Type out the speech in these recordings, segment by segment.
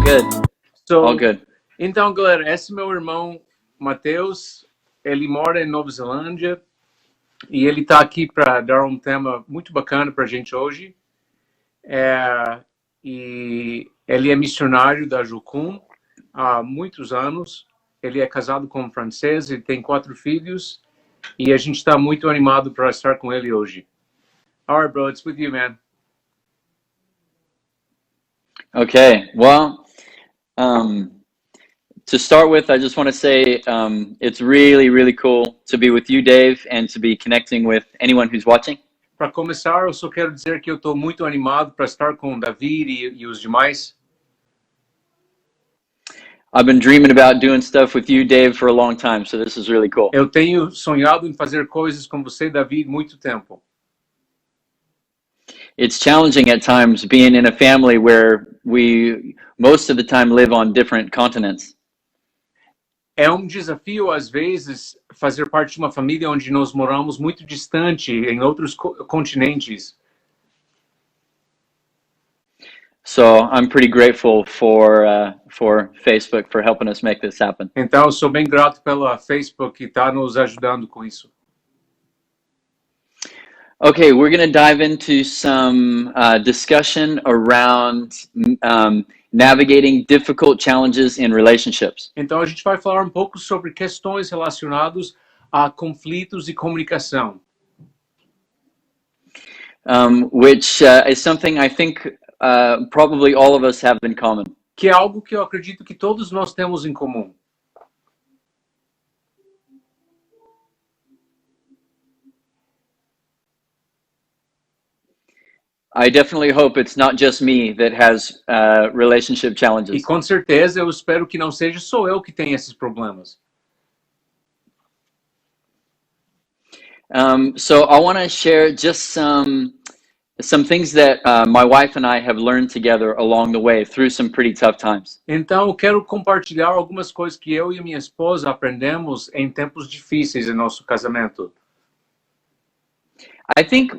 good. All So, good. então, galera, esse é meu irmão Matheus. Ele mora em Nova Zelândia e ele está aqui para dar um tema muito bacana para a gente hoje. E ele é missionário da Jucum há muitos anos. Ele é casado com um francês, ele tem 4 filhos e a gente está muito animado para estar com ele hoje. All right, bro, it's with you, man. Okay. Well, to start with, I just want to say it's really, really cool to be with you, Dave, and to be connecting with anyone who's watching. Para começar, eu só quero dizer que eu estou muito animado para estar com o David e os demais. I've been dreaming about doing stuff with you, Dave, for a long time, so this is really cool. Eu tenho sonhado em fazer coisas com você, David, muito tempo. It's challenging at times being in a family where we most of the time live on different continents. É um desafio, às vezes, fazer parte de uma família onde nós moramos muito distante, em outros continentes. So I'm pretty grateful for Facebook for helping us make this happen. Então, eu sou bem grato pela Facebook que está nos ajudando com isso. Okay, we're going to dive into some discussion around navigating difficult challenges in relationships. Então, a gente vai falar um pouco sobre questões relacionadas a conflitos e comunicação. Which is something I think probably all of us have in common. Que é algo que eu acredito que todos nós temos em comum. I definitely hope it's not just me that has relationship E challenges. com certeza eu espero que não seja só eu que tenha esses problemas. So I want to share just some things that my wife and I have learned together along the way through some pretty tough times. Então eu quero compartilhar algumas coisas que eu e minha esposa aprendemos em tempos difíceis em nosso casamento. I think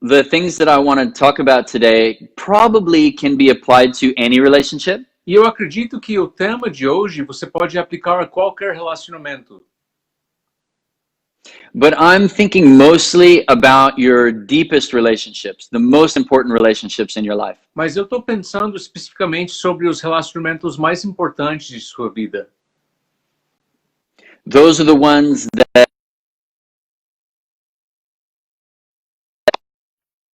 the things that I want to talk about today probably can be applied to any relationship. E eu acredito que o tema de hoje você pode aplicar a qualquer relacionamento. But I'm thinking mostly about your deepest relationships, the most important relationships in your life. Mas eu estou pensando especificamente sobre os relacionamentos mais importantes de sua vida. Those are the ones that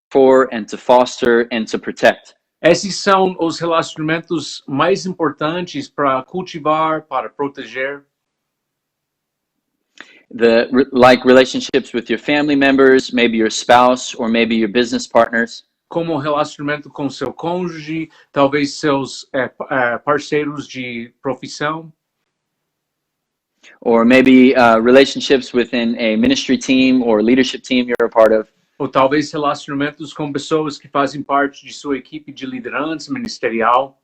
for and to foster and to protect. Esses são os relacionamentos mais importantes para cultivar, para proteger. Like relationships with your family members, maybe your spouse, or maybe your business partners. Como um relacionamento com seu cônjuge, talvez seus parceiros de profissão. Or maybe relationships within a ministry team or leadership team you're a part of. Ou talvez relacionamentos com pessoas que fazem parte de sua equipe de liderança ministerial.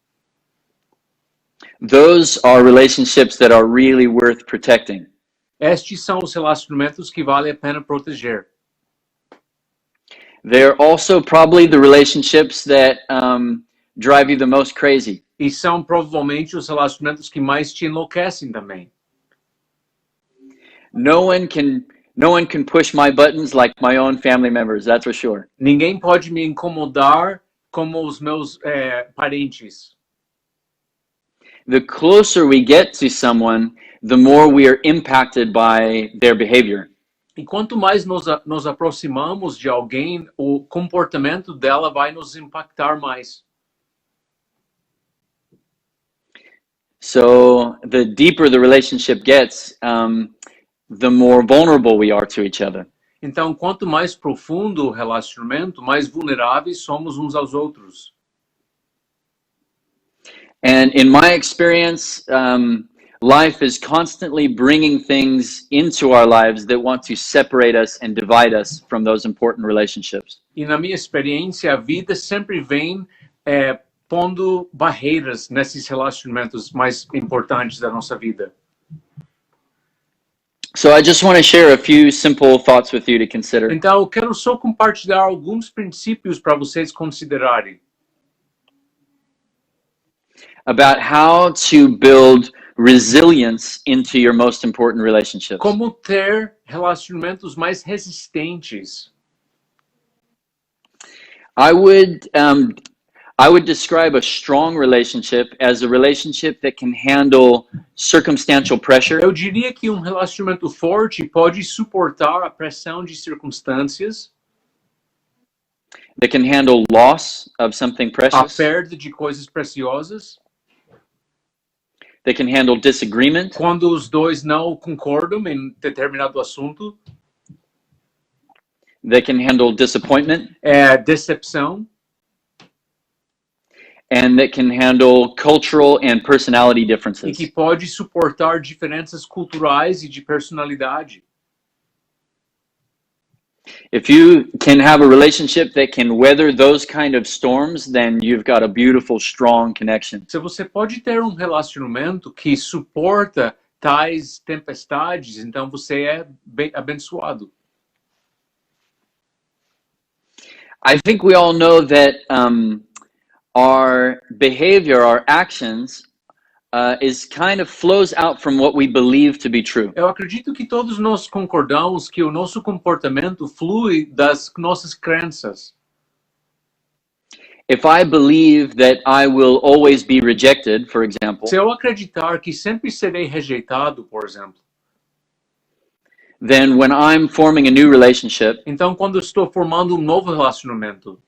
Those are relationships that are really worth protecting. Estes são os relacionamentos que vale a pena proteger. They're also probably the relationships that drive you the most crazy. E são provavelmente os relacionamentos que mais te enlouquecem também. No one can push my buttons like my own family members, that's for sure. Ninguém pode me incomodar como os meus parentes. The closer we get to someone, the more we are impacted by their behavior. E quanto mais nos aproximamos de alguém, o comportamento dela vai nos impactar mais. So the deeper the relationship gets, the more vulnerable we are to each other. Então, quanto mais profundo o relacionamento, mais vulneráveis somos uns aos outros. And in my experience, life is constantly bringing things into our lives that want to separate us and divide us from those important relationships. E na minha experiência, a vida sempre vem pondo barreiras nesses relacionamentos mais importantes da nossa vida. So I just want to share a few simple thoughts with you to consider. Então, eu quero só compartilhar alguns princípios para vocês considerarem. about how to build resilience into your most important relationships. Como ter relacionamentos mais resistentes. I would describe a strong relationship as a relationship that can handle circumstantial pressure, Eu diria que um relacionamento forte pode suportar a pressão de circunstâncias, that can handle loss of something a precious, perda de coisas preciosas, that can handle disagreement, quando os dois não concordam em determinado assunto, that can handle disappointment, decepção, and that can handle cultural and personality e differences. que pode suportar diferenças culturais e de personalidade. If you can have a relationship that can weather those kind of storms, then you've got a beautiful, strong connection. Se você pode ter um relacionamento que suporta tais tempestades, então você é bem abençoado. I think we all know that our behavior, our actions, is kind of flows out from what we believe to be true. Eu acredito que todos nós concordamos que o nosso comportamento flui das nossas crenças. If I believe that I will always be rejected, for example, Se eu acreditar que sempre serei rejeitado, por exemplo, then when I'm forming a new relationship, então quando eu estou formando um novo relacionamento,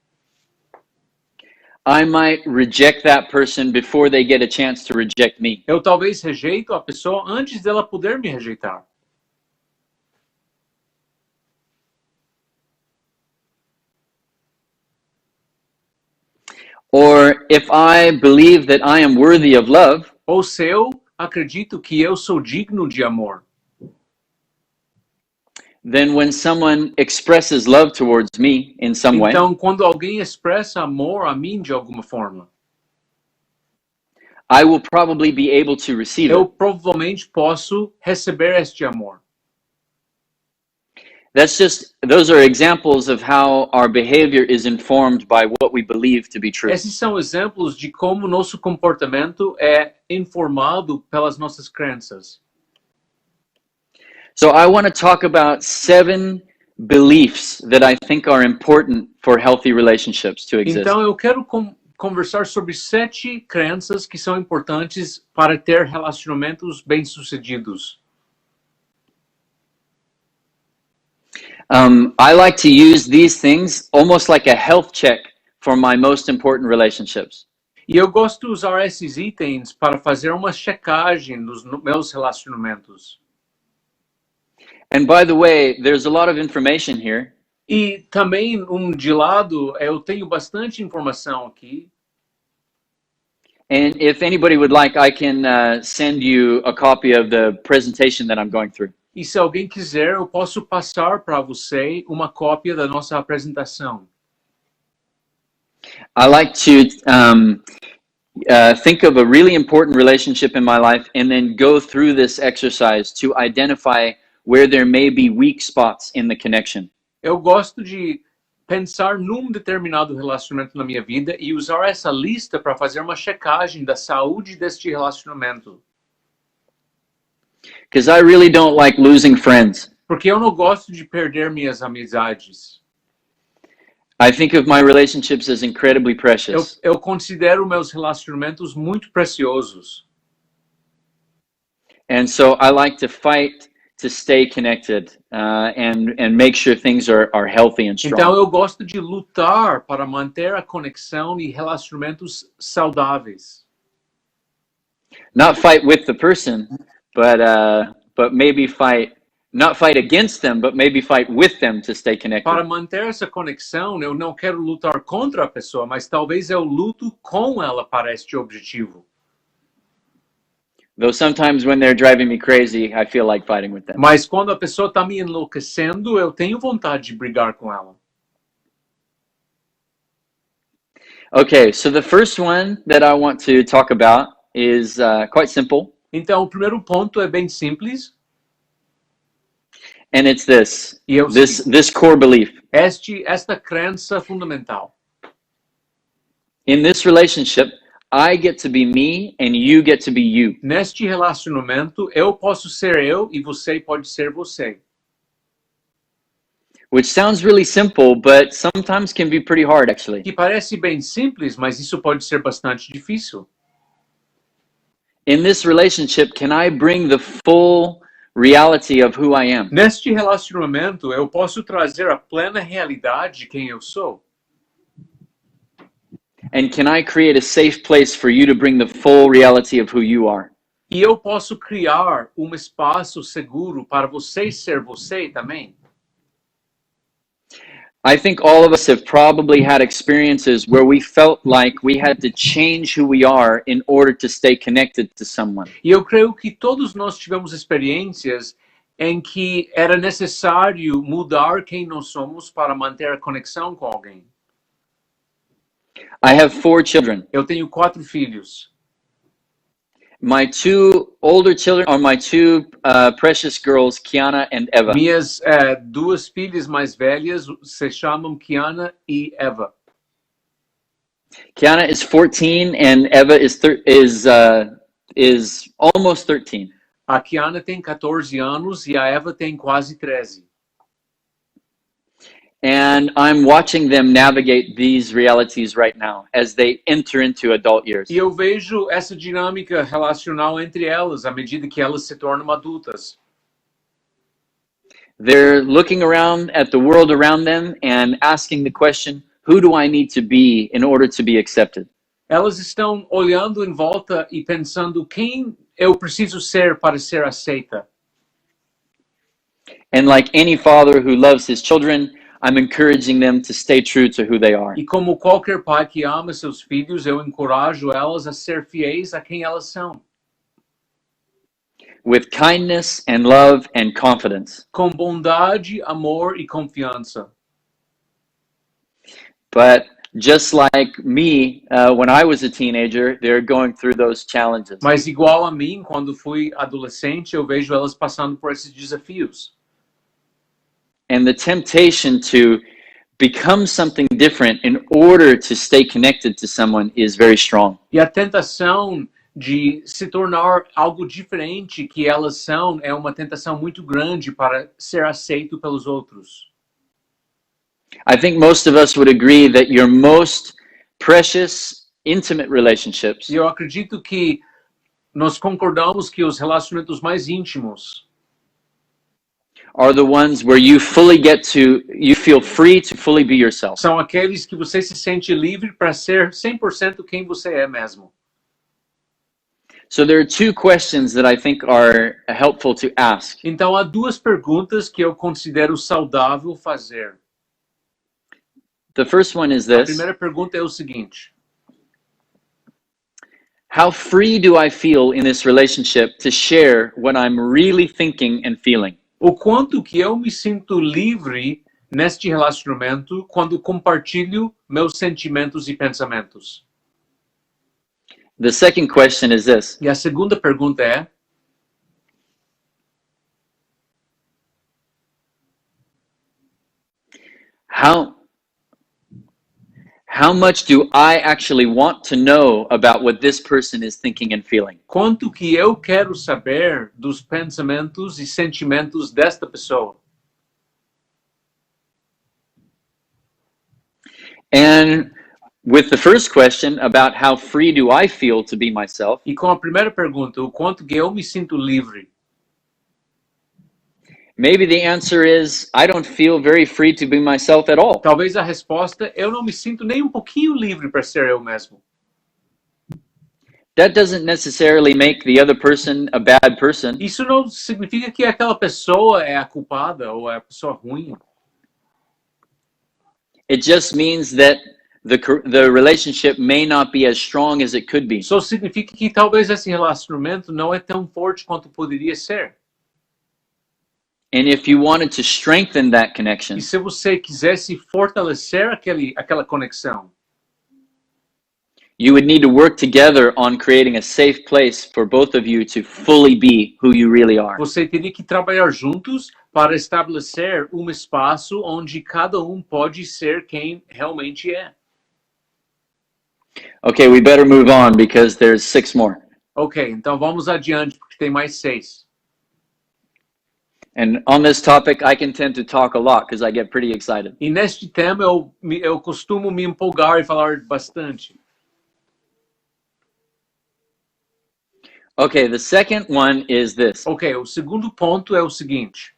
I might reject that person before they get a chance to reject me. eu talvez rejeito a pessoa antes dela poder me rejeitar. Or if I believe that I am worthy of love, Ou se eu acredito que eu sou digno de amor, then when someone expresses love towards me in some way, então quando alguém expressa amor a mim de alguma forma, I will probably be able to receive eu it. provavelmente posso receber este amor. Those are examples of how our behavior is informed by what we believe to be true. Esses são exemplos de como nosso comportamento é informado pelas nossas crenças. So I want to talk about 7 beliefs that I think are important for healthy relationships to exist. Então eu quero conversar sobre 7 crenças que são importantes para ter relacionamentos bem-sucedidos. I like to use these things almost like a health check for my most important relationships. E eu gosto de usar esses itens para fazer uma checagem dos meus relacionamentos. And by the way, there's a lot of information here. E também, de lado, eu tenho bastante informação aqui. And if anybody would like, I can send you a copy of the presentation that I'm going through. E se alguém quiser, eu posso passar para você uma cópia da nossa apresentação. I like to think of a really important relationship in my life and then go through this exercise to identify where there may be weak spots in the connection. Eu gosto de pensar num determinado relacionamento na minha vida e usar essa lista para fazer uma checagem da saúde deste relacionamento. Because I really don't like losing friends. Porque eu não gosto de perder minhas amizades. I think of my relationships as incredibly precious. Eu considero meus relacionamentos muito preciosos. And so I like to fight to stay connected and make sure things are healthy and strong. Então eu gosto de lutar para manter a conexão e relacionamentos saudáveis. Not fight with the person, but maybe not fight against them, but maybe fight with them to stay connected. Para manter essa conexão, eu não quero lutar contra a pessoa, mas talvez eu luto com ela para este objetivo. Though sometimes when they're driving me crazy, I feel like fighting with them. Mas quando a pessoa está me enlouquecendo, eu tenho vontade de brigar com ela. Okay, so the first one that I want to talk about is quite simple. Então, o primeiro ponto é bem simples. And it's this core belief. Esta crença fundamental. In this relationship, I get to be me and you get to be you. Neste relacionamento, eu posso ser eu e você pode ser você. Which sounds really simple, but sometimes can be pretty hard, actually. Que parece bem simples, mas isso pode ser bastante difícil. In this relationship, can I bring the full reality of who I am? Neste relacionamento, eu posso trazer a plena realidade de quem eu sou. And can I create a safe place for you to bring the full reality of who you are? E eu posso criar um espaço seguro para você ser você também. I think all of us have probably had experiences where we felt like we had to change who we are in order to stay connected to someone. E eu creio que todos nós tivemos experiências em que era necessário mudar quem nós somos para manter a conexão com alguém. I have 4 children. Eu tenho 4 filhos. My 2 older children are my 2 precious girls, Kiana and Eva. Minhas 2 filhas mais velhas se chamam Kiana e Eva. Kiana is 14 and Eva is almost 13. A Kiana tem 14 anos e a Eva tem quase 13. And I'm watching them navigate these realities right now as they enter into adult years. E eu vejo essa dinâmica relacional entre elas à medida que elas se tornam adultas. They're looking around at the world around them and asking the question, who do I need to be in order to be accepted? Elas estão olhando em volta e pensando quem eu preciso ser para ser aceita. And like any father who loves his children, I'm encouraging them to stay true to who they are. E como qualquer pai que ama seus filhos, eu encorajo elas a ser fiéis a quem elas são. With kindness and love and confidence. Com bondade, amor e confiança. But just like me, when I was a teenager, they're going through those challenges. Mas igual a mim, quando fui adolescente, eu vejo elas passando por esses desafios. And the temptation to become something different in order to stay connected to someone is very strong. E a tentação de se tornar algo diferente que elas são é uma tentação muito grande para ser aceito pelos outros. I think most of us would agree that your most precious, intimate relationships E eu acredito que nós concordamos que os relacionamentos mais íntimos are the ones where you feel free to fully be yourself. são aqueles que você se sente livre para ser 100% quem você é mesmo. So there are 2 questions that I think are helpful to ask. Então há 2 perguntas que eu considero saudável fazer. The first one is A this: primeira pergunta é o seguinte: how free do I feel in this relationship to share what I'm really thinking and feeling? o quanto que eu me sinto livre neste relacionamento quando compartilho meus sentimentos e pensamentos? The second question is this: E a segunda pergunta é: how much do I actually want to know about what this person is thinking and feeling? quanto que eu quero saber dos pensamentos e sentimentos desta pessoa? And with the first question about how free do I feel to be myself, E com a primeira pergunta, o quanto que eu me sinto livre? maybe the answer is I don't feel very free to be myself at all. Talvez a resposta: eu não me sinto nem um pouquinho livre para ser eu mesmo. That doesn't necessarily make the other person a bad person. Isso não significa que aquela pessoa é a culpada ou é a pessoa ruim. It just means that the relationship may not be as strong as it could be. Só significa que talvez esse relacionamento não é tão forte quanto poderia ser. And if you wanted to strengthen that connection, E se você quisesse fortalecer aquela conexão, you would need to work together on creating a safe place for both of you to fully be who you really are. você teria que trabalhar juntos para estabelecer um espaço onde cada um pode ser quem realmente é. Okay, we better move on because there's 6 more. Ok, então vamos adiante, porque tem mais 6. And on this topic, I can tend to talk a lot because I get pretty excited. E neste tema eu costumo me empolgar e falar bastante. Okay, the second one is this. Ok, o segundo ponto é o seguinte.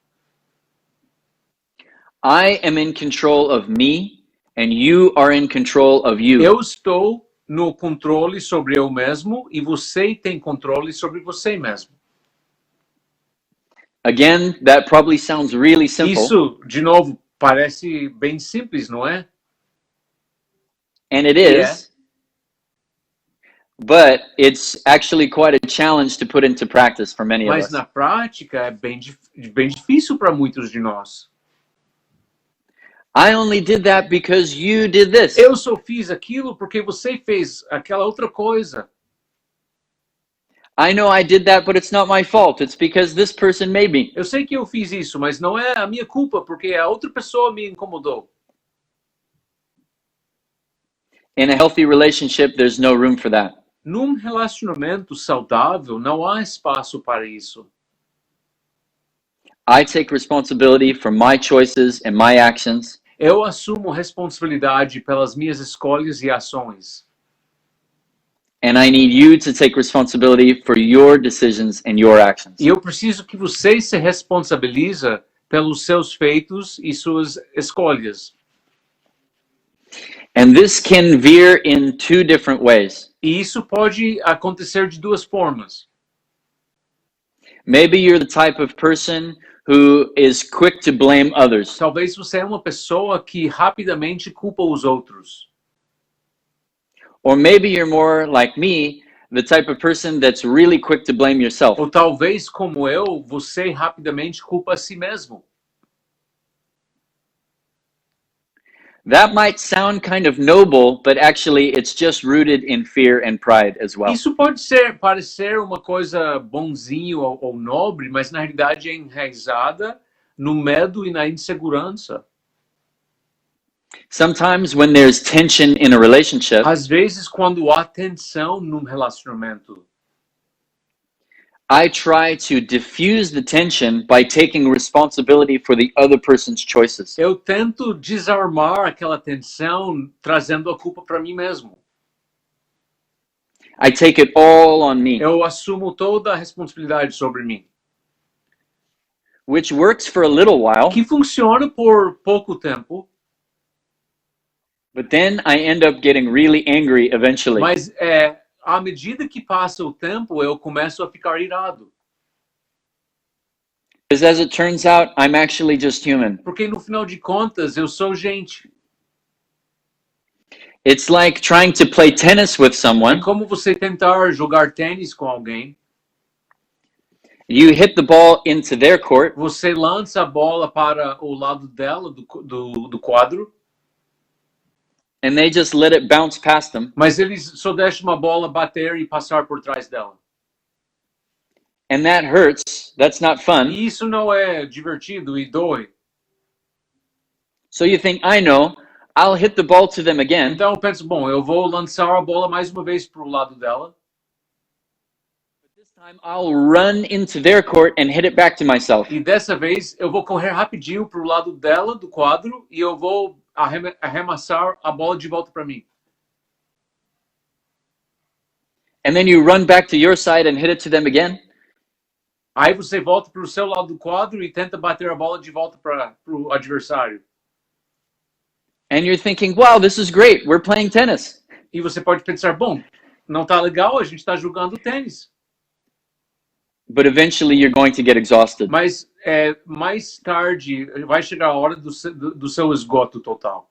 I am in control of me and you are in control of you. Eu estou no controle sobre eu mesmo e você tem controle sobre você mesmo. Again, that probably sounds really simple. Isso, de novo, parece bem simples, não é? And it is. But it's actually quite a challenge to put into practice for many of Mas us. na prática é bem difícil para muitos de nós. I only did that because you did this. Eu só fiz aquilo porque você fez aquela outra coisa. I know I did that, but it's not my fault. It's because this person made me. Eu sei que eu fiz isso, mas não é a minha culpa, porque a outra pessoa me incomodou. In a healthy relationship, there's no room for that. Num relacionamento saudável, não há espaço para isso. I take responsibility for my choices and my actions. Eu assumo responsabilidade pelas minhas escolhas e ações. And I need you to take responsibility for your decisions and your actions. E eu preciso que você se responsabilize pelos seus feitos e suas escolhas. And this can veer in 2 different ways. E isso pode acontecer de 2 formas. Maybe you're the type of person who is quick to blame others. Talvez você é uma pessoa que rapidamente culpa os outros. Or maybe you're more like me, the type of person that's really quick to blame yourself. Ou talvez, como eu, você rapidamente culpa a si mesmo. That might sound kind of noble, but actually it's just rooted in fear and pride as well. Isso pode parecer uma coisa bonzinho ou nobre, mas na realidade é enraizada no medo e na insegurança. Sometimes when there's tension in a relationship, Às vezes, quando há tensão num relacionamento, I try to diffuse the tension by taking responsibility for the other person's choices. eu tento desarmar aquela tensão trazendo a culpa para mim mesmo. I take it all on me, Eu assumo toda a responsabilidade sobre mim. which works for a little while, Que funciona por pouco tempo, but then I end up getting really angry eventually. mas à medida que passa o tempo, eu começo a ficar irado. Because as it turns out, I'm actually just human. Porque no final de contas, eu sou gente. It's like trying to play tennis with É someone. como você tentar jogar tênis com alguém. You hit the ball into their court, Você lança a bola para o lado dela, do quadro, and they just let it bounce past them. mas eles só deixam uma bola bater e passar por trás dela. And that hurts. That's not fun. E isso não é divertido e dói. So you think, I know, I'll hit the ball to them again. Então eu penso, bom, eu vou lançar a bola mais uma vez para o lado dela. But this time I'll run into their court and hit it back to myself. E dessa vez eu vou correr rapidinho para o lado dela, do quadro, e eu vou arremessar a bola de volta para mim. And then you run back to your side and hit it to them again. Aí você volta para o seu lado do quadro e tenta bater a bola de volta para o adversário. And you're thinking, wow, this is great. We're playing tennis. E você pode pensar, bom, não tá legal, a gente está jogando tênis. But eventually you're going to get exhausted. Mas mais tarde vai chegar a hora do seu esgoto total.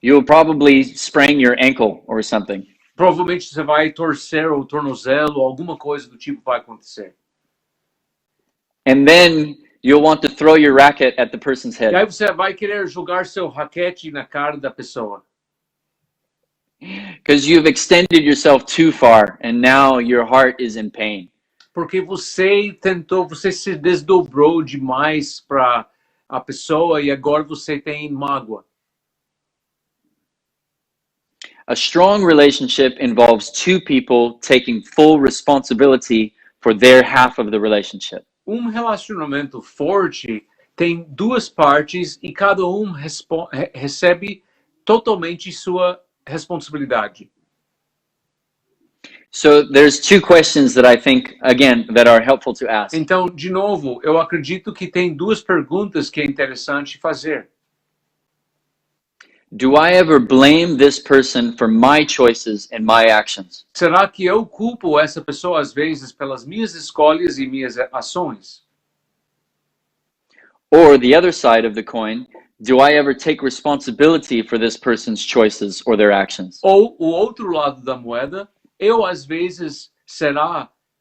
You'll probably sprain your ankle or something. Provavelmente você vai torcer o tornozelo, alguma coisa do tipo vai acontecer. And then you'll want to throw your racket at the person's E aí head. você vai querer jogar seu raquete na cara da pessoa. Because you've extended yourself too far and now your heart is in pain. Porque você se desdobrou demais para a pessoa e agora você tem mágoa. A strong relationship involves two people taking full responsibility for their half of the relationship. Relacionamento forte tem duas partes e cada recebe totalmente sua responsabilidade. So there's two questions that I think, again, that are helpful to ask. Então, de novo, eu acredito que tem duas perguntas que é interessante fazer. Do I ever blame this person for my choices and my actions? Será que eu culpo essa pessoa às vezes pelas minhas escolhas e minhas ações? Or the other side of the coin, do I ever take responsibility for this person's choices or their actions? Ou o outro lado da moeda, eu às vezes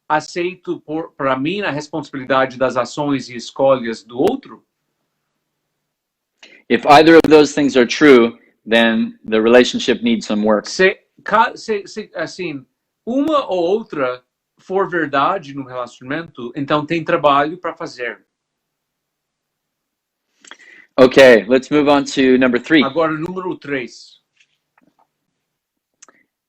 aceito para mim a responsabilidade das ações e escolhas do outro? If either of those things are true, then the relationship needs some work. Se assim, uma ou outra for verdade no relacionamento, então tem trabalho para fazer. Okay, let's move on to number 3. Agora, número 3.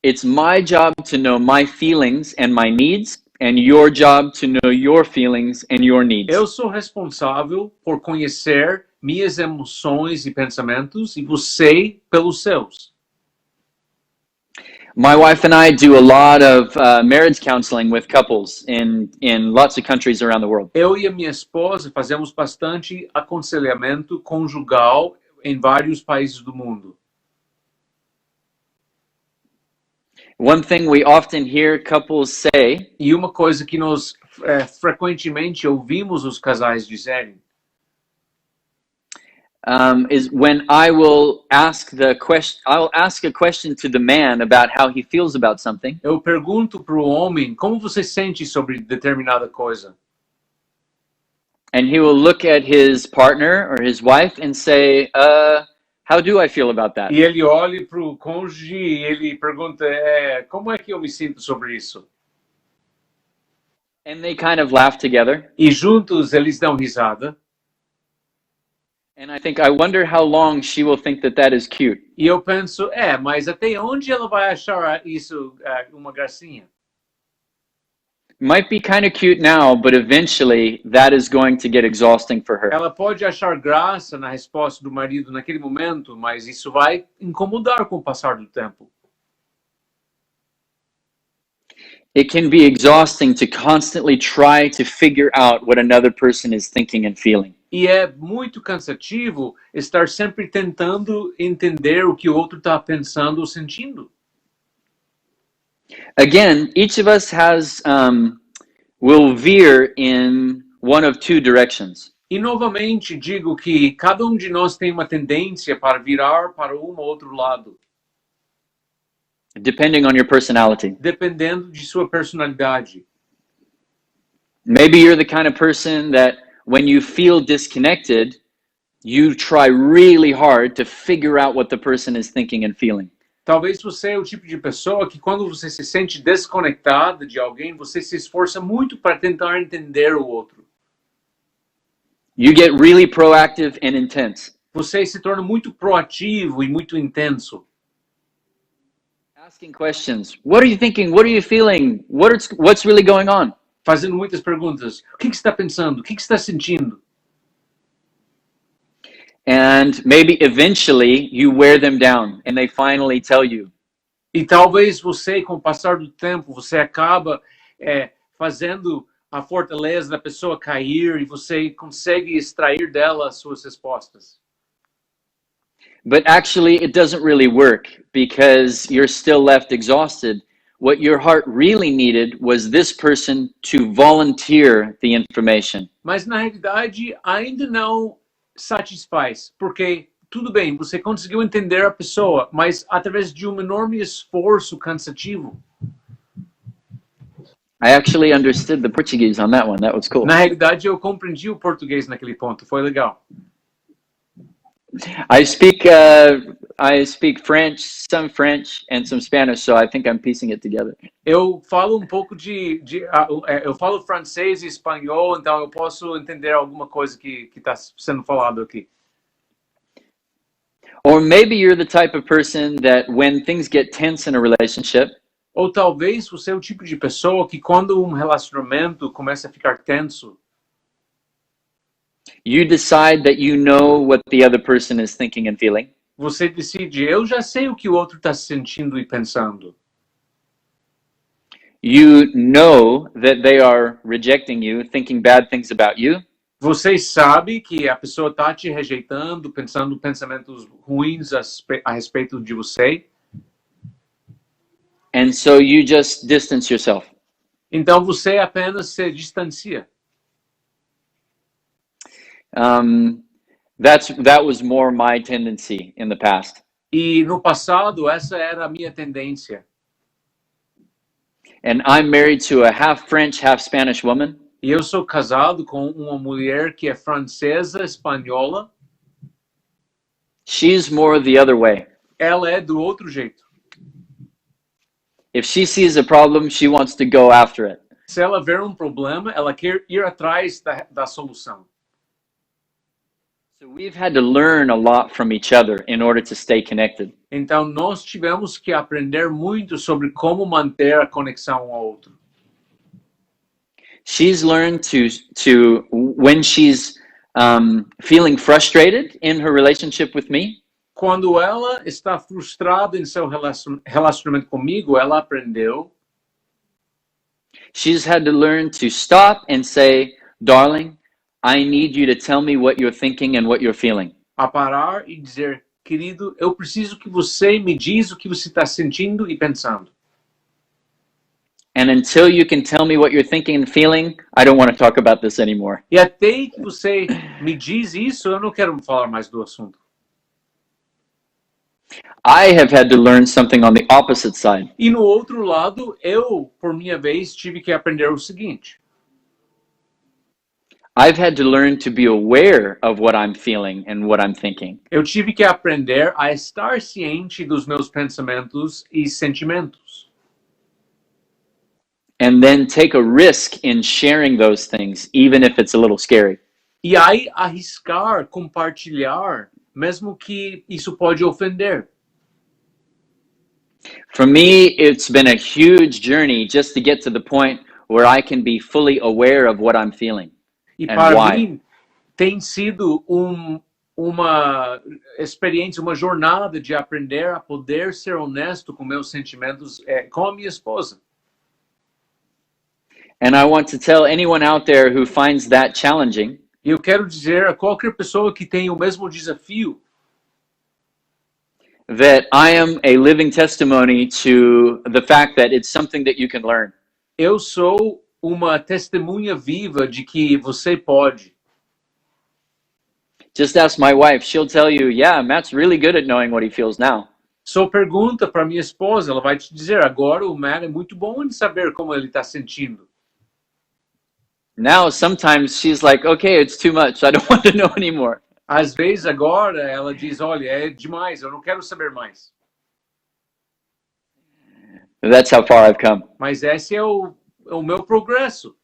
It's my job to know my feelings and my needs, and your job to know your feelings and your needs. Eu sou responsável por conhecer minhas emoções e pensamentos e você pelos seus. My wife and I do a lot of marriage counseling with couples in lots of countries around the world. Eu e a minha esposa fazemos bastante aconselhamento conjugal em vários países do mundo. One thing we often hear couples say, E uma coisa que nós frequentemente ouvimos os casais dizerem, is when I'll ask a question to the man about how he feels about something. eu pergunto para o homem como você sente sobre determinada coisa. And he will look at his partner or his wife and say, how do I feel about that? E ele olha para o cônjuge e ele pergunta, como é que eu me sinto sobre isso? And they kind of laugh together. E juntos eles dão risada. And I think, I wonder how long she will think that is cute. E eu penso, mas até onde ela vai achar isso uma gracinha? Might be kind of cute now, but eventually that is going to get exhausting for her. Ela pode achar graça na resposta do marido naquele momento, mas isso vai incomodar com o passar do tempo. It can be exhausting to constantly try to figure out what another person is thinking and feeling. E é muito cansativo estar sempre tentando entender o que o outro está pensando ou sentindo. Again, each of us will veer in one of two directions. E novamente digo que cada um de nós tem uma tendência para virar para um ou outro lado. Depending on your personality. Dependendo de sua personalidade. Maybe you're the kind of person that when you feel disconnected, you try really hard to figure out what the person is thinking and feeling. Talvez você é o tipo de pessoa que quando você se sente desconectada de alguém, você se esforça muito para tentar entender o outro. You get really proactive and intense. Você se torna muito proativo e muito intenso. Asking questions. What are you thinking? What are you feeling? What's really going on? Fazendo muitas perguntas. O que você está pensando? O que você está sentindo? And maybe eventually you wear them down and they finally tell you. E talvez você, com o passar do tempo, você acaba fazendo a fortaleza da pessoa cair e você consegue extrair dela as suas respostas. But actually it doesn't really work because you're still left exhausted. What your heart really needed was this person to volunteer the information. Mas na realidade ainda não satisfaz, porque tudo bem, você conseguiu entender a pessoa, mas através de um enorme esforço cansativo. I actually understood the Portuguese on that one. That was cool. Na realidade eu compreendi o português naquele ponto, foi legal. I speak French, some French, and some Spanish, so I think I'm piecing it together. Eu falo um pouco eu falo francês e espanhol, então eu posso entender alguma coisa que está sendo falado aqui. Or maybe you're the type of person that when things get tense in a relationship, Ou talvez você é o tipo de pessoa que quando um relacionamento começa a ficar tenso, you decide that you know what the other person is thinking and feeling. você decide, eu já sei o que o outro está sentindo e pensando. You know that they are rejecting you, thinking bad things about you. Você sabe que a pessoa está te rejeitando, pensando pensamentos ruins a respeito de você. And so you just distance yourself. Então você apenas se distancia. That was more my tendency in the past. E no passado, essa era a minha tendência. And I'm married to a half French, half Spanish woman. E eu sou casado com uma mulher que é francesa, espanhola. She's more the other way. Ela é do outro jeito. If she sees a problem, she wants to go after it. Se ela ver um problema, ela quer ir atrás da solução. So we've had to learn a lot from each other in order to stay connected. Então nós tivemos que aprender muito sobre como manter a conexão um ao outro. She's learned to when she's feeling frustrated in her relationship with me, Quando ela está frustrada em seu relacionamento comigo, ela aprendeu. she's had to learn to stop and say, darling, I need you to tell me what you're thinking and what you're feeling. A parar e dizer, querido, eu preciso que você me diz o que você está sentindo e pensando. And until you can tell me what you're thinking and feeling, I don't want to talk about this anymore. E até que você me diz isso, eu não quero falar mais do assunto. I have had to learn something on the opposite side. E no outro lado, eu, por minha vez, tive que aprender o seguinte. I've had to learn to be aware of what I'm feeling and what I'm thinking. Eu tive que aprender a estar ciente dos meus pensamentos e sentimentos. And then take a risk in sharing those things, even if it's a little scary. E aí arriscar, compartilhar, mesmo que isso pode ofender. For me, it's been a huge journey just to get to the point where I can be fully aware of what I'm feeling. E And para why? mim tem sido uma experiência, uma jornada de aprender a poder ser honesto com meus sentimentos com a minha esposa. And I want to tell anyone out there who finds that challenging, E eu quero dizer a qualquer pessoa que tem o mesmo desafio that I am a living testimony to the fact that it's something that you can learn. eu sou uma testemunha viva de que você pode. Just ask my wife. She'll tell you, yeah, Matt's really good at knowing what he feels now. Só pergunta para minha esposa, ela vai te dizer, agora o Matt é muito bom em saber como ele está sentindo. Now, sometimes she's like, okay, it's too much. I don't want to know anymore. Às vezes agora ela diz, olha, é demais, eu não quero saber mais. That's how far I've come. Mas esse é o meu progresso.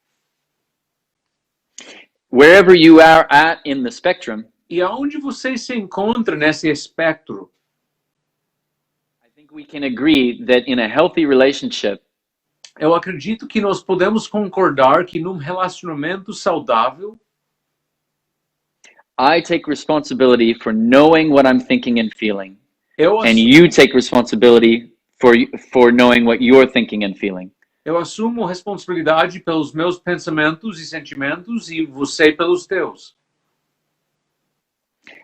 Wherever you are at in the spectrum, E aonde você se encontra nesse espectro? I think we can agree that in a healthy relationship, Eu acredito que nós podemos concordar que num relacionamento saudável, I take responsibility for knowing what I'm thinking and feeling, eu and you take responsibility for knowing what you're thinking and feeling. eu assumo responsabilidade pelos meus pensamentos e sentimentos e você pelos teus.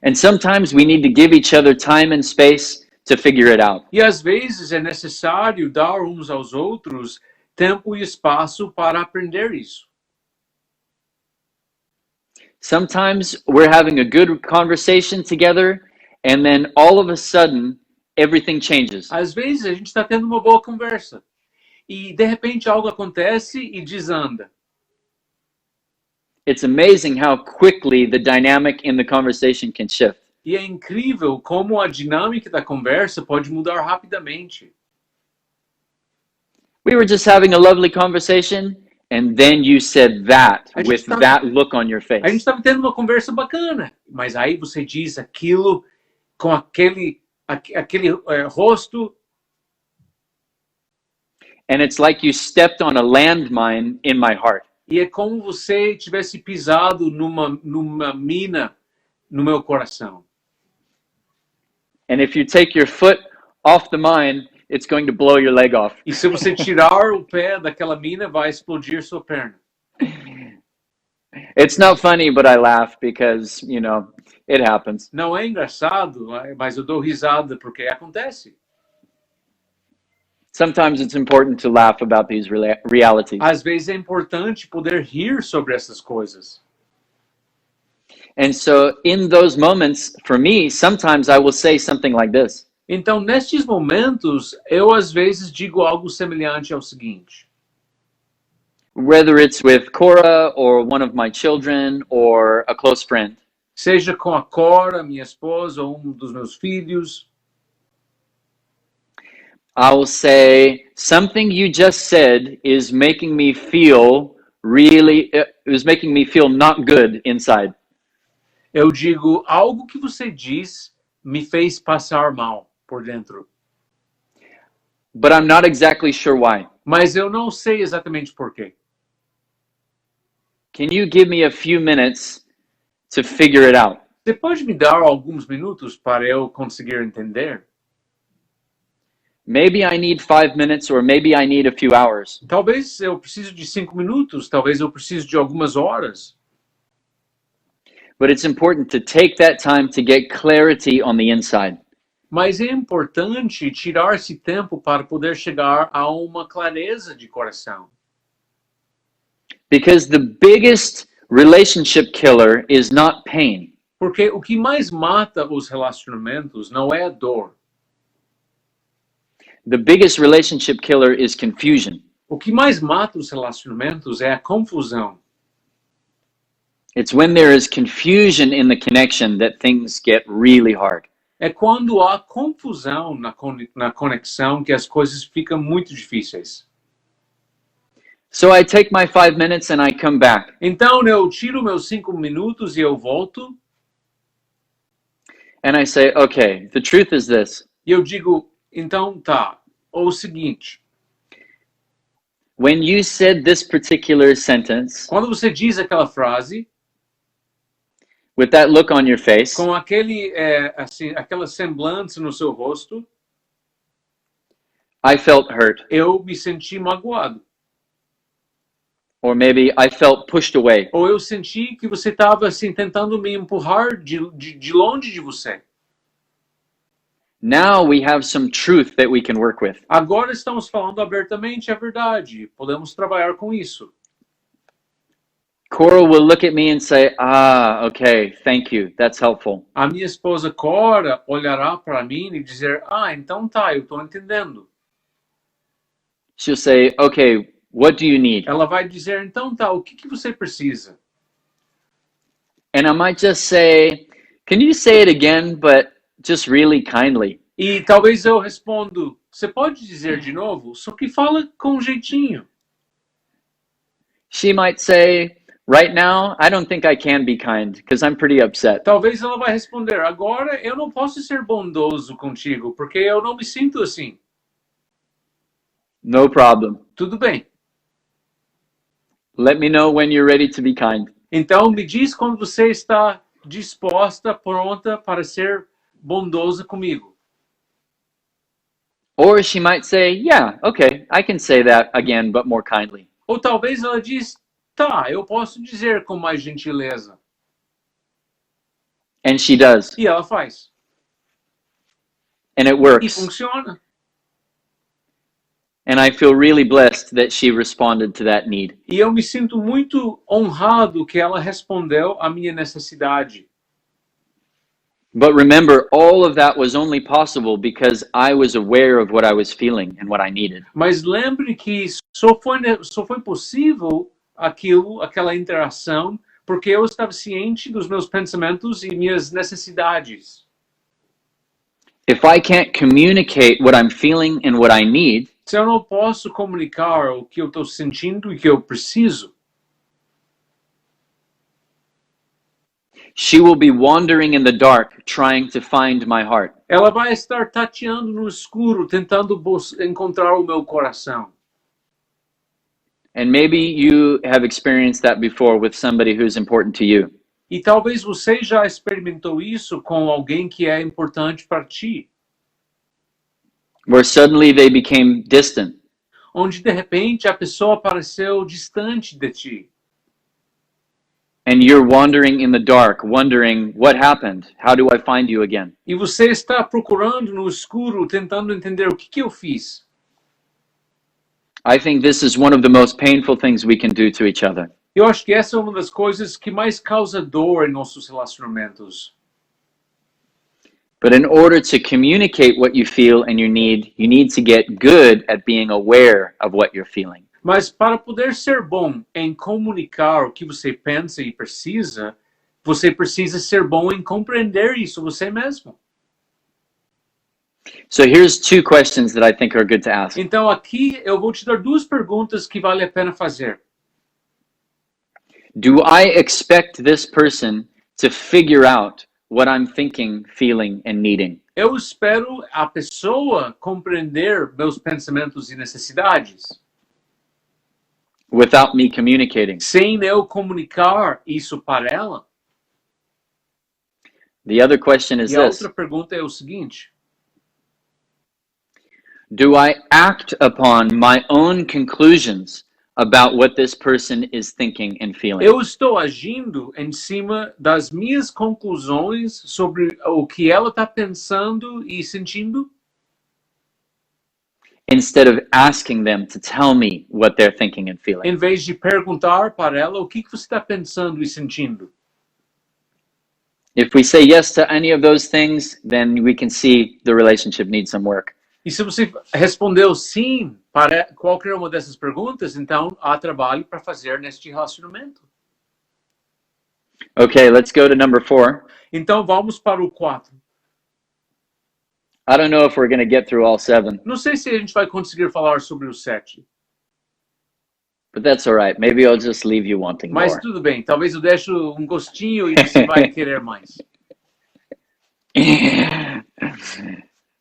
And sometimes we need to give each other time and space to figure it out. E às vezes é necessário dar uns aos outros tempo e espaço para aprender isso. Sometimes we're having a good conversation together, and then all of a sudden, everything changes. Às vezes a gente está tendo uma boa conversa e de repente algo acontece e desanda. It's amazing how quickly the dynamic in the conversation can shift. E é incrível como a dinâmica da conversa pode mudar rapidamente. We were just having a lovely conversation, and then you said that with that look on your A gente face. estava tendo uma conversa bacana, mas aí você diz aquilo com aquele rosto. And it's like you stepped on a landmine in my heart. E é como você tivesse pisado numa mina no meu coração. And if you take your foot off the mine, it's going to blow your leg off. E se você tirar o pé daquela mina, vai explodir sua perna. It's not funny, but I laugh because, you know, it happens. Não é engraçado, mas eu dou risada porque acontece. Sometimes it's important to laugh about these realities. Às vezes é importante poder rir sobre essas coisas. And so in those moments, for me, sometimes I will say something like this. Então, nestes momentos, eu às vezes digo algo semelhante ao seguinte. Whether it's with Cora or one of my children or a close friend. Seja com a Cora, minha esposa, ou dos meus filhos. I will say, something you just said is making me feel not good inside. Eu digo, algo que você diz me fez passar mal por dentro. But I'm not exactly sure why. Mas eu não sei exatamente por quê. Can you give me a few minutes to figure it out? Você pode me dar alguns minutos para eu conseguir entender? Maybe I need 5 minutes or maybe I need a few hours. Talvez eu precise de 5 minutos, talvez eu precise de algumas horas. But it's important to take that time to get clarity on the inside. Mas é importante tirar esse tempo para poder chegar a uma clareza de coração. Because the biggest relationship killer is not pain. Porque o que mais mata os relacionamentos não é a dor. The biggest relationship killer is confusion. O que mais mata os relacionamentos é a confusão. It's when there is confusion in the connection that things get really hard. É quando há confusão na conexão que as coisas ficam muito difíceis. So I take my 5 minutes and I come back. Então eu tiro meus 5 minutos e eu volto. And I say, okay, the truth is this. E eu digo, então tá, ou o seguinte. When you said this particular sentence, Quando você diz aquela frase, with that look on your face, com aquela semblante no seu rosto, I felt hurt. eu me senti magoado. Or maybe I felt pushed away. Ou eu senti que você estava assim, tentando me empurrar de longe de você. Now we have some truth that we can work with. Agora estamos falando abertamente a verdade. Podemos trabalhar com isso. Cora will look at me and say, okay, thank you, that's helpful. A minha esposa Cora olhará para mim e dizer, então tá, eu estou entendendo. She'll say, okay, what do you need? Ela vai dizer, então tá, o que você precisa? And I might just say, can you say it again, but just really kindly? E talvez eu respondo, você pode dizer de novo? Só que fala com jeitinho. She might say, right now, I don't think I can be kind because I'm pretty upset. Talvez ela vai responder, agora eu não posso ser bondoso contigo, porque eu não me sinto assim. No problem. Tudo bem. Let me know when you're ready to be kind. Então me diz quando você está disposta, pronta para ser bondosa comigo. Or she might say, yeah, okay, I can say that again, but more kindly. Ou talvez ela diz, tá, eu posso dizer com mais gentileza. And she does. E ela faz. And it E works. funciona. And I feel really blessed that she responded to that need. E eu me sinto muito honrado que ela respondeu à minha necessidade. But remember, all of that was only possible because I was aware of what I was feeling and what I needed. Mas lembre que só foi possível aquela interação, porque eu estava ciente dos meus pensamentos e minhas necessidades. If I can't communicate what I'm feeling and what I need, Se eu não posso comunicar o que eu estou sentindo e o que eu preciso, She will be wandering in the dark trying to find my heart. Ela vai estar tateando no escuro, tentando encontrar o meu coração. And maybe you have experienced that before with somebody who's important to you. E talvez você já experimentou isso com alguém que é importante para ti. Where suddenly they became distant. Onde de repente a pessoa apareceu distante de ti. And you're wandering in the dark, wondering what happened? How do I find you again? E você está procurando no escuro, tentando entender o que eu fiz. I think this is one of the most painful things we can do to each other. Eu acho que essa é uma das coisas que mais causa dor em nossos relacionamentos. But in order to communicate what you feel and you need to get good at being aware of what you're feeling. Mas para poder ser bom em comunicar o que você pensa e precisa, você precisa ser bom em compreender isso você mesmo. So here's two questions that I think are good to ask. Então aqui eu vou te dar duas perguntas que vale a pena fazer. Do I expect this person to figure out what I'm thinking, feeling, and needing? Eu espero a pessoa compreender meus pensamentos e necessidades. Without me communicating. Sem eu comunicar isso para ela. The other question is E a this. outra pergunta é o seguinte. Do I act upon my own conclusions about what this person is thinking and feeling? Eu estou agindo em cima das minhas conclusões sobre o que ela está pensando e sentindo? Instead of asking them to tell me what they're thinking and feeling. Em vez de perguntar para ela o que você está pensando e sentindo. If we say yes to any of those things, then we can see the relationship needs some work. E se você respondeu sim para qualquer uma dessas perguntas, então há trabalho para fazer neste relacionamento. Okay, let's go to number 4. Então vamos para o 4. I don't know if we're going to get through all 7, Não sei se a gente vai conseguir falar sobre o 7. but that's all right. Maybe I'll just leave you wanting Mas more. tudo bem, talvez eu deixe um gostinho e você vai querer mais.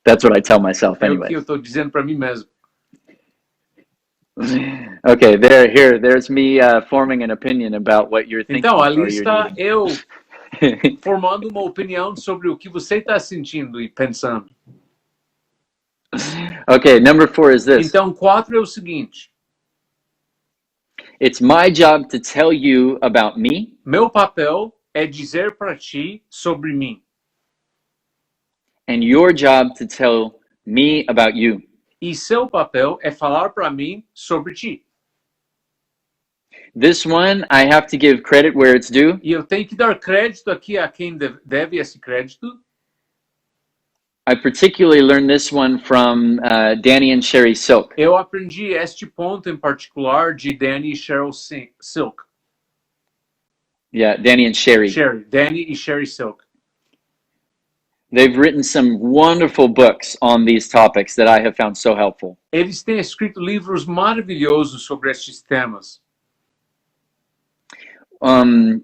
That's what I tell myself É o anyway. que eu estou dizendo para mim mesmo. Okay, there's me forming an opinion about what you're thinking. Então, or ali you're está needing. eu formando uma opinião sobre o que você está sentindo e pensando. Okay, number 4 is this. Então, 4 é o seguinte. It's my job to tell you about me, Meu papel é dizer para ti sobre mim. and your job to tell me about you. E seu papel é falar para mim sobre ti. This one, I have to give credit where it's due. E eu tenho que dar crédito aqui a quem deve esse crédito. I particularly learned this one from Danny and Sherry Silk. Eu aprendi este ponto em particular de Danny e Cheryl Silk. Yeah, Danny and Sherry. Danny e Sherry Silk. They've written some wonderful books on these topics that I have found so helpful. Eles têm escrito livros maravilhosos sobre estes temas.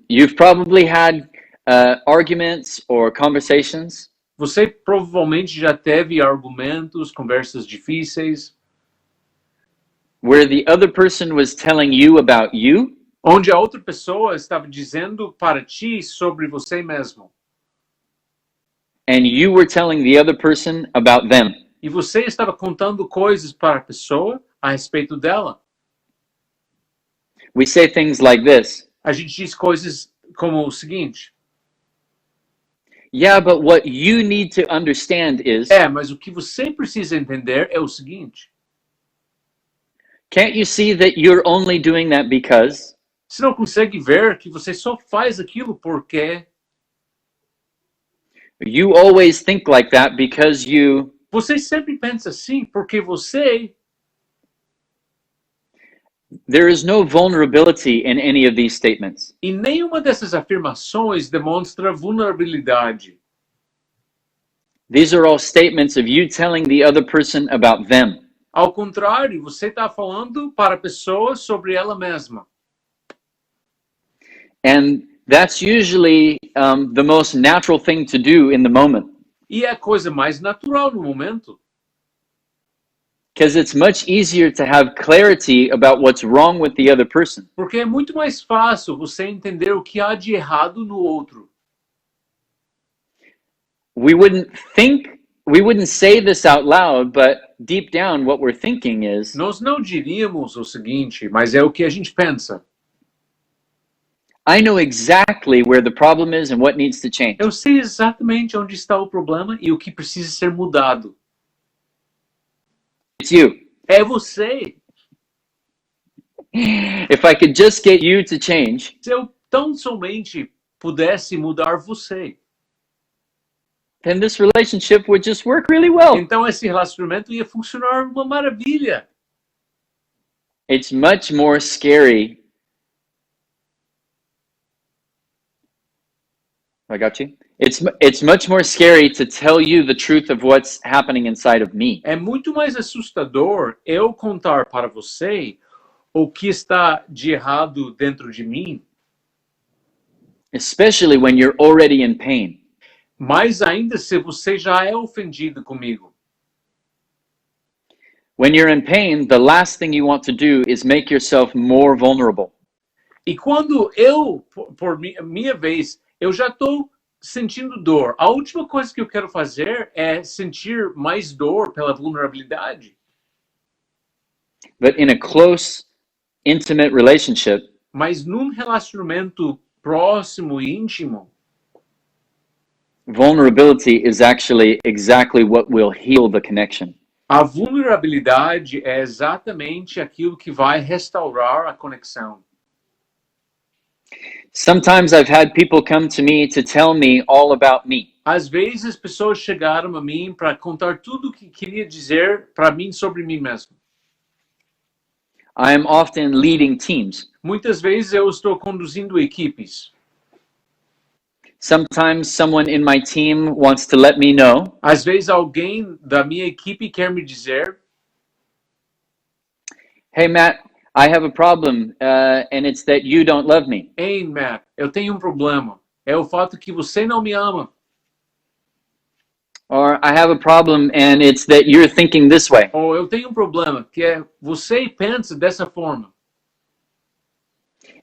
You've probably had arguments or conversations Você provavelmente já teve argumentos, conversas difíceis, where the other person was telling you about you, onde a outra pessoa estava dizendo para ti sobre você mesmo. and you were telling the other person about them. E você estava contando coisas para a pessoa a respeito dela. We say things like this. A gente diz coisas como o seguinte. Yeah, but what you need to understand is, Mas o que você precisa entender é o seguinte. can't you see that you're only doing that because? Você não consegue ver que você só faz aquilo porque You always think like that because you... você sempre pensa assim porque você... There is no vulnerability in any of these statements. E nenhuma dessas afirmações demonstra vulnerabilidade. These are all statements of you telling the other person about them. Ao contrário, você está falando para a pessoa sobre ela mesma. And That's usually the most natural thing to do in the moment. E é a coisa mais natural no momento. Because it's much easier to have clarity about what's wrong with the other person. Porque é muito mais fácil você entender o que há de errado no outro. We wouldn't say this out loud, but deep down what we're thinking is, Nós não diríamos o seguinte, mas é o que a gente pensa. I know exactly where the problem is and what needs to change. Eu sei exatamente onde está o problema e o que precisa ser mudado. It's you. É você. If I could just get you to change, Se eu tão somente pudesse mudar você, then this relationship would just work really well. então esse relacionamento ia funcionar uma maravilha. It's much more scary. I got you. It's much more scary to tell you the truth of what's happening inside of me. É muito mais assustador eu contar para você o que está de errado dentro de mim, Especially when you're already in pain. mais ainda se você já é ofendido comigo. When you're in pain, the last thing you want to do is make yourself more vulnerable. E quando eu, por minha vez, eu já estou sentindo dor, a última coisa que eu quero fazer é sentir mais dor pela vulnerabilidade. But in a close, intimate relationship, Mas num relacionamento próximo e íntimo, vulnerability is actually exactly what will heal the connection. a vulnerabilidade é exatamente aquilo que vai restaurar a conexão. Sometimes I've had people come to me to tell me all about me. Às vezes as pessoas chegaram a mim para contar tudo o que queria dizer para mim sobre mim mesmo. I am often leading teams. Muitas vezes eu estou conduzindo equipes. Sometimes someone in my team wants to let me know, Às vezes alguém da minha equipe quer me dizer, hey Matt, I have a problem and it's that you don't love me. ei, Matt, eu tenho um problema. É o fato que você não me ama. Or I have a problem and it's that you're thinking this way. Ou eu tenho um problema, que é você pensa dessa forma.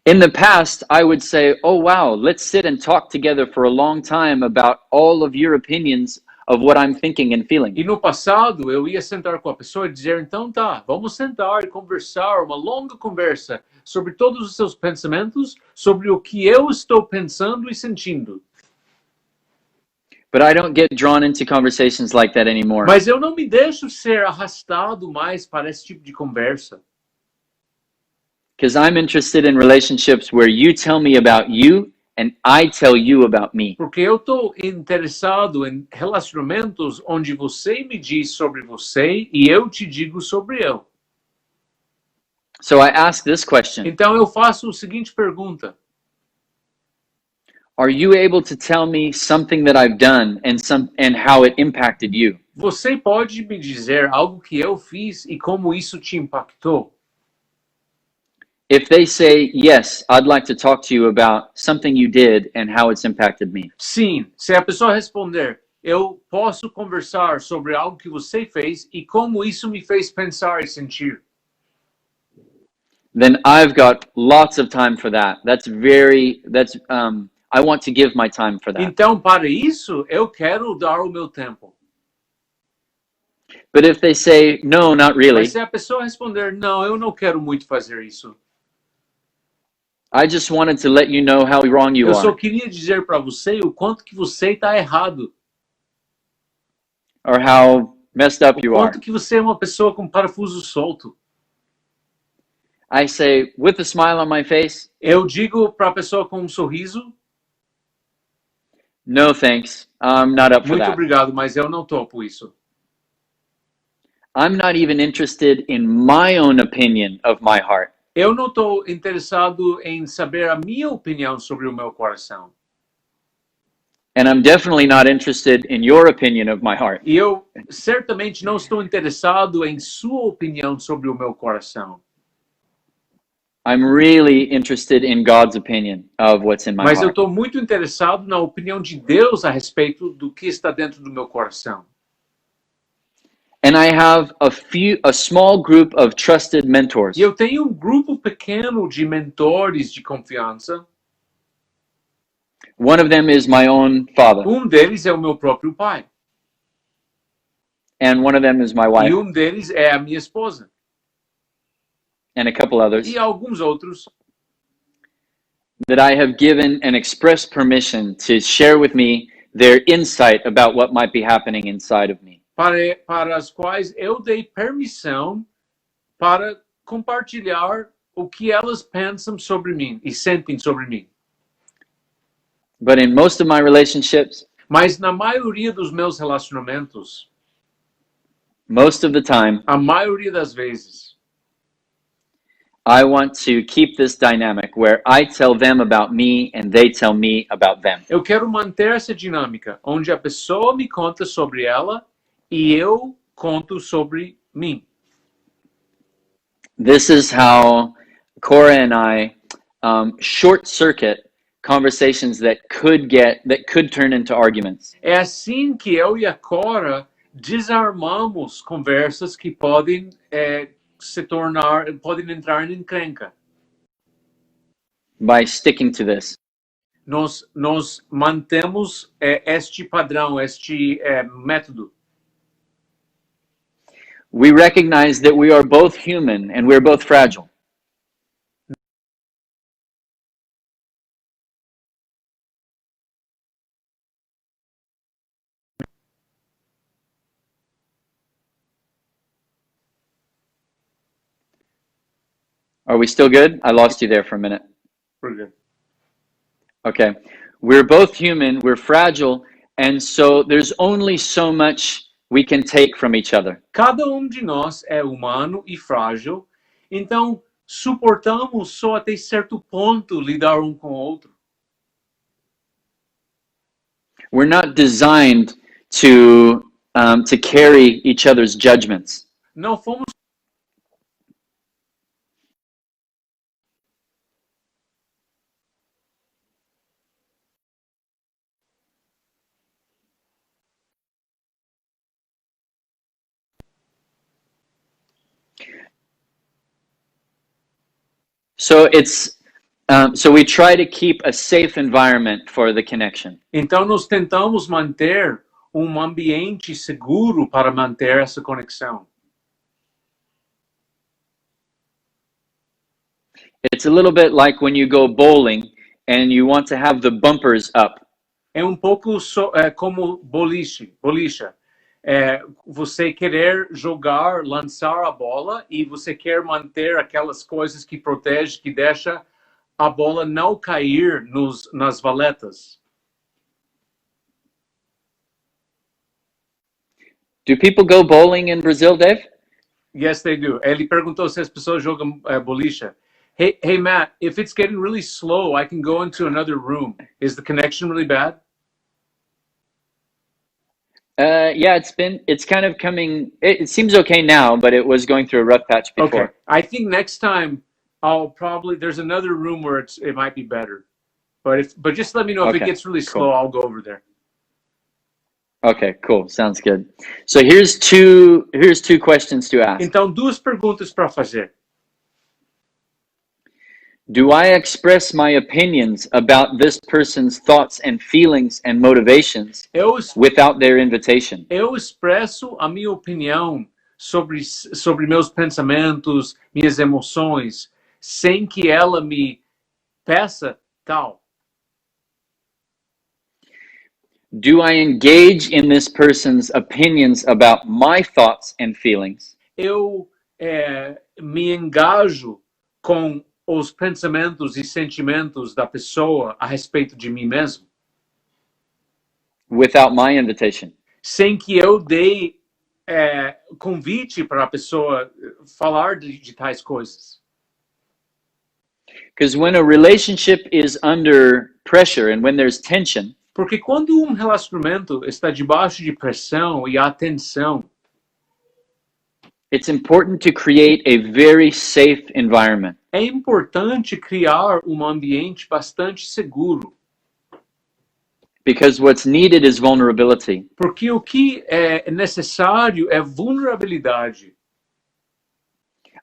In the past, I would say, oh wow, let's sit and talk together for a long time about all of your opinions of what I'm thinking and feeling. E no passado, eu ia sentar com a pessoa e dizer, então tá, vamos sentar e conversar, uma longa conversa sobre todos os seus pensamentos, sobre o que eu estou pensando e sentindo. But I don't get drawn into conversations like that anymore. Mas eu não me deixo ser arrastado mais para esse tipo de conversa. Because I'm interested in relationships where you tell me about you and I tell you about me. Porque eu estou interessado em relacionamentos onde você me diz sobre você e eu te digo sobre eu. So I ask this question. Então eu faço a seguinte pergunta. Are you able to tell me something that I've done and how it impacted you? Você pode me dizer algo que eu fiz e como isso te impactou? If they say, yes, I'd like to talk to you about something you did and how it's impacted me. Sim, se a pessoa responder, eu posso conversar sobre algo que você fez e como isso me fez pensar e sentir. Then I've got lots of time for that. I want to give my time for that. Então, para isso, eu quero dar o meu tempo. But if they say, no, not really, Mas se a pessoa responder, não, eu não quero muito fazer isso. I just wanted to let you know how wrong you Eu só are, queria dizer para você o quanto que você está errado. or how messed up O you are. quanto que você é uma pessoa com parafuso solto. I say, with a smile on my face, Eu digo para a pessoa com um sorriso, no thanks, I'm not up for muito that. obrigado, mas eu não topo isso. I'm not even interested in my own opinion of my heart. Eu não estou interessado em saber a minha opinião sobre o meu coração. And I'm definitely not interested in your opinion of my heart. E eu certamente não estou interessado em sua opinião sobre o meu coração. I'm really interested in God's opinion of what's in my Mas eu heart. estou muito interessado na opinião de Deus a respeito do que está dentro do meu coração. And I have a small group of trusted mentors. E eu tenho grupo pequeno de mentores de confiança. One of them is my own father, Deles é o meu próprio pai. and one of them is my E wife, deles é a minha esposa. and a couple others E alguns outros that I have given an express permission to share with me their insight about what might be happening inside of me. para as quais eu dei permissão para compartilhar o que elas pensam sobre mim e sentem sobre mim. But in most of my relationships, Mas na maioria dos meus relacionamentos, most of the time, a maioria das vezes, I want to keep this dynamic where I tell them about me and they tell me about them. eu quero manter essa dinâmica, onde a pessoa me conta sobre ela e eu conto sobre mim. This is how Cora and I short circuit conversations that could turn into arguments. É assim que eu e a Cora desarmamos conversas que podem podem entrar em encrenca. By sticking to this. Nós mantemos este padrão, este método. We recognize that we are both human and we're both fragile. Are we still good? I lost you there for a minute. We're good. Okay. We're both human, we're fragile, and so there's only so much we can take from each other. Cada de nós é humano e frágil, então suportamos só até certo ponto lidar com o outro. We're not designed to carry each other's judgments. Não fomos So we try to keep a safe environment for the connection. Então nós tentamos manter ambiente seguro para manter essa conexão. It's a little bit like when you go bowling and you want to have the bumpers up. É pouco como boliche. Você querer jogar, lançar a bola e você quer manter aquelas coisas que protegem, que deixa a bola não cair nas valetas. Do people go bowling in Brazil, Dave? Yes, they do. Ele perguntou se as pessoas jogam boliche. Hey, Matt, if it's getting really slow, I can go into another room. Is the connection really bad? Yeah, it's kind of coming. It seems okay now, but it was going through a rough patch before. Okay, I think next time there's another room where it might be better. But just let me know if it gets really slow, I'll go over there. Okay, cool. Sounds good. So here's two questions to ask. Então, duas perguntas para fazer. Do I express my opinions about this person's thoughts and feelings and motivations without their invitation? Eu expresso a minha opinião sobre meus pensamentos, minhas emoções, sem que ela me peça tal. Do I engage in this person's opinions about my thoughts and feelings? Eu me engajo com os pensamentos e sentimentos da pessoa a respeito de mim mesmo? Without my invitation. Sem que eu dê convite para a pessoa falar de tais coisas. Because when a relationship is under pressure and when there's tension, porque quando relacionamento está debaixo de pressão e há tensão, it's important to create a very safe environment. É importante criar um ambiente bastante seguro, because what's needed is vulnerability. porque o que é necessário é vulnerabilidade.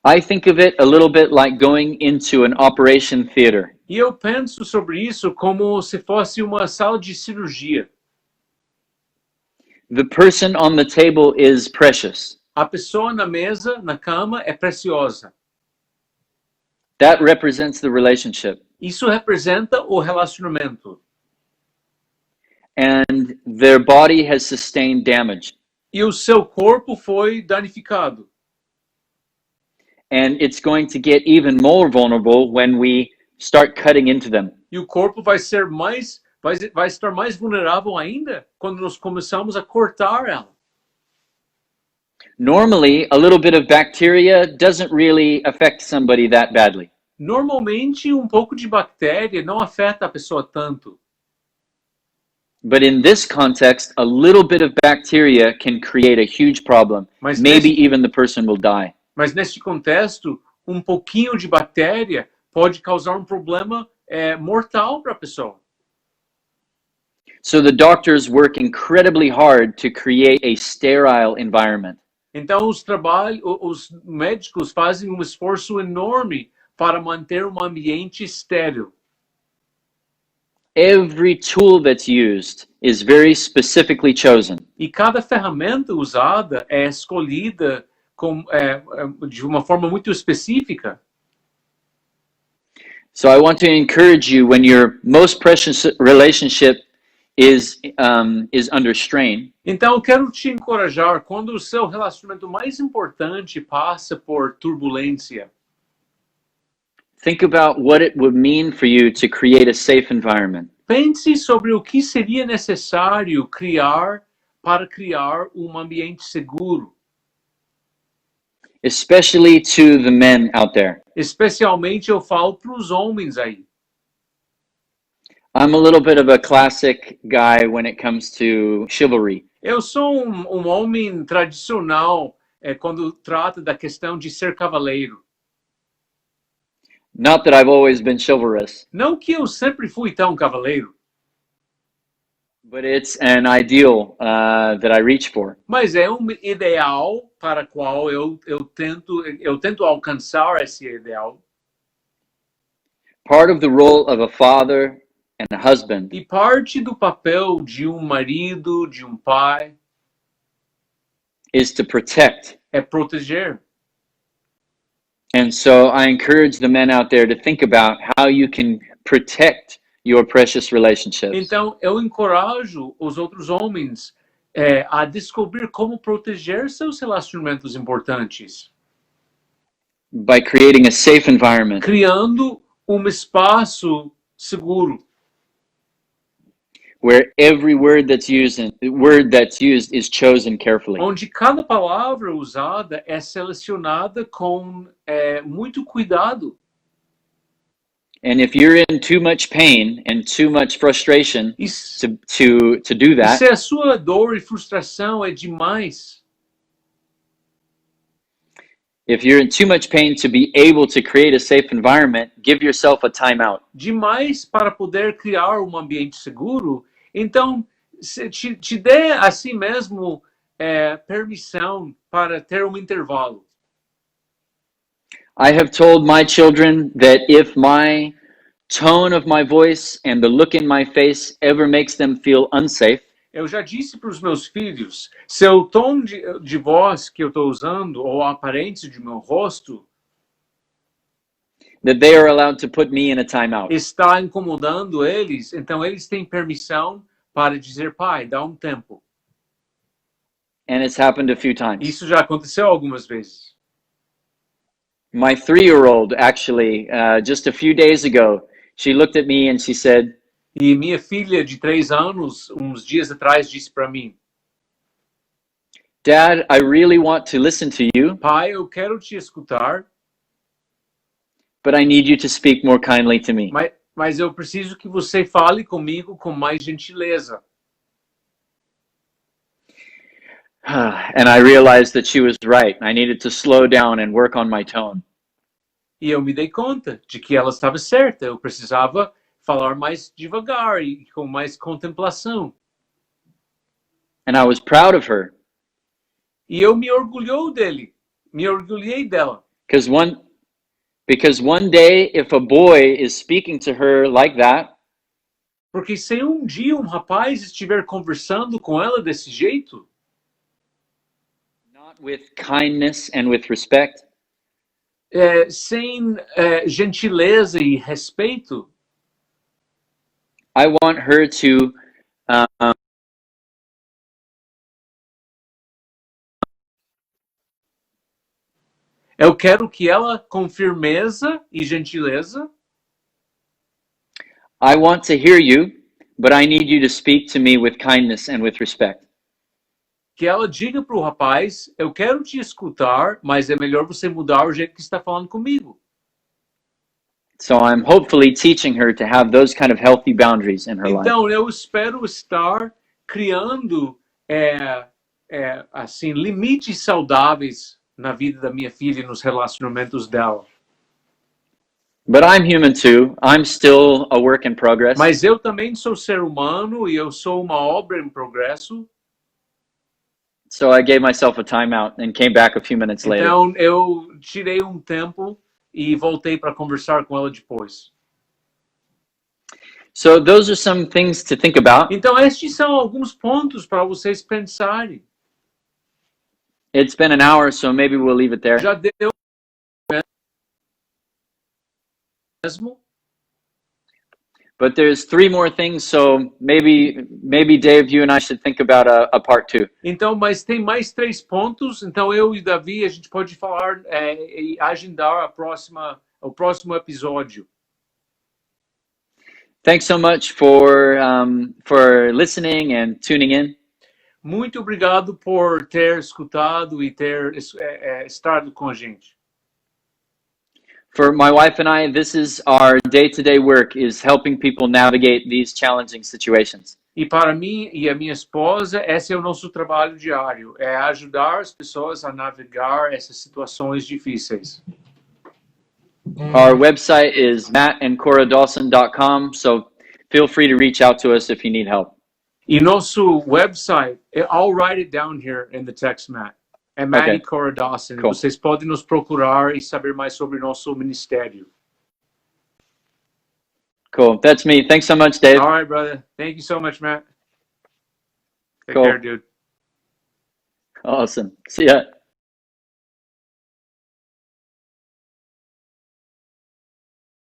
I think of it a little bit like going into an operation theater. E eu penso sobre isso como se fosse uma sala de cirurgia. The person on the table is precious. A pessoa na mesa, na cama, é preciosa. That represents the relationship. Isso representa o relacionamento. And their body has sustained damage. E o seu corpo foi danificado. And it's going to get even more vulnerable when we start cutting into them. E o corpo vai estar mais vulnerável ainda quando nós começamos a cortar ela. Normally, a little bit of bacteria doesn't really affect somebody that badly. Normalmente, um pouco de bactéria não afeta a pessoa tanto. But in this context, a little bit of bacteria can create a huge problem. Maybe even the person will die. Mas neste contexto, um pouquinho de bactéria pode causar um problema mortal para a pessoa. So the doctors work incredibly hard to create a sterile environment. Então, os médicos fazem um esforço enorme para manter um ambiente estéril. Every tool that's used is very specifically chosen. E cada ferramenta usada é escolhida de uma forma muito específica. So I want to encourage you, when your most precious relationship is under strain, Então, eu quero te encorajar, quando o seu relacionamento mais importante passa por turbulência, think about what it would mean for you to create a safe environment. pense sobre o que seria necessário para criar um ambiente seguro. Especially to the men out there. Especialmente eu falo para os homens aí. I'm a little bit of a classic guy when it comes to chivalry. Eu sou um homem tradicional quando trata da questão de ser cavaleiro. Not that I've always been chivalrous, Não que eu sempre fui tão cavaleiro, but it's an ideal that I reach for. mas é um ideal para o qual eu tento alcançar esse ideal. Part of the role of a father and a husband E parte do papel de um marido, de um pai, is to protect. é proteger. And so I encourage the men out there to think about how you can protect your precious relationships. Então, eu encorajo os outros homens a descobrir como proteger seus relacionamentos importantes. By creating a safe environment. Criando um espaço seguro. Where every word that's used is chosen carefully. Onde cada palavra usada é selecionada com muito cuidado. And if you're in too much pain and too much frustration to do that, se a sua dor e frustração é demais, if you're in too much pain to be able to create a safe environment, give yourself a timeout. Demais para poder criar um ambiente seguro, então te dê a si mesmo permissão para ter um intervalo. I have told my children that if my tone of my voice and the look in my face ever makes them feel unsafe, eu já disse para os meus filhos, se o tom de voz que eu estou usando ou a aparência de meu rosto that they are allowed to put me in a timeout. Está incomodando eles, então eles têm permissão para dizer, pai, dá um tempo. And it's happened a few times. Isso já aconteceu algumas vezes. My 3-year-old actually, just a few days ago, she looked at me and she said, e minha filha de 3 anos, uns dias atrás, disse para mim, Dad, I really want to listen to you. Pai, eu quero te escutar. But I need you to speak more kindly to me. Mas eu preciso que você fale comigo com mais gentileza. And I realized that she was right. I needed to slow down and work on my tone. E eu me dei conta de que ela estava certa. Eu precisava falar mais devagar e com mais contemplação. And I was proud of her. E eu me orgulhei dela. Because one day, if a boy is speaking to her like that, Porque se um dia um rapaz estiver conversando com ela desse jeito, not with kindness and with respect, sem gentileza e respeito, I want her to eu quero que ela, com firmeza e gentileza, I want to hear you, but I need you to speak to me with kindness and with respect. que ela diga para o rapaz, eu quero te escutar, mas é melhor você mudar o jeito que está falando comigo. So I'm hopefully teaching her to have those kind of healthy boundaries in her life. Então, eu espero estar criando assim, limites saudáveis na vida da minha filha e nos relacionamentos dela. But I'm human too. I'm still a work in progress. Mas eu também sou ser humano e eu sou uma obra em progresso. So I gave myself a timeout and came back a few minutes later. Então, eu tirei um tempo e voltei para conversar com ela depois. So those are some things to think about. Então, estes são alguns pontos para vocês pensarem. It's been an hour, so maybe we'll leave it there. Já deu mesmo? But there's 3 more things, so maybe Dave, you and I should think about a part 2. Então, mas tem mais 3 pontos. Então, eu e Davi, a gente pode falar e agendar o próximo episódio. Thanks so much for listening and tuning in. Muito obrigado por ter escutado e ter estado com a gente. For my wife and I, this is our day-to-day work, is helping people navigate these challenging situations. E para mim e a minha esposa, esse é o nosso trabalho diário, é ajudar as pessoas a navegar essas situações difíceis. Our website is mattandcoradawson.com, so feel free to reach out to us if you need help. E nosso website, I'll write it down here in the text, Matt. É Matthew Dawson. Cool. Vocês podem nos procurar e saber mais sobre nosso ministério. Cool. That's me. Thanks so much, Dave. All right, brother. Thank you so much, Matt. Take Cool. care, dude. Awesome. See ya.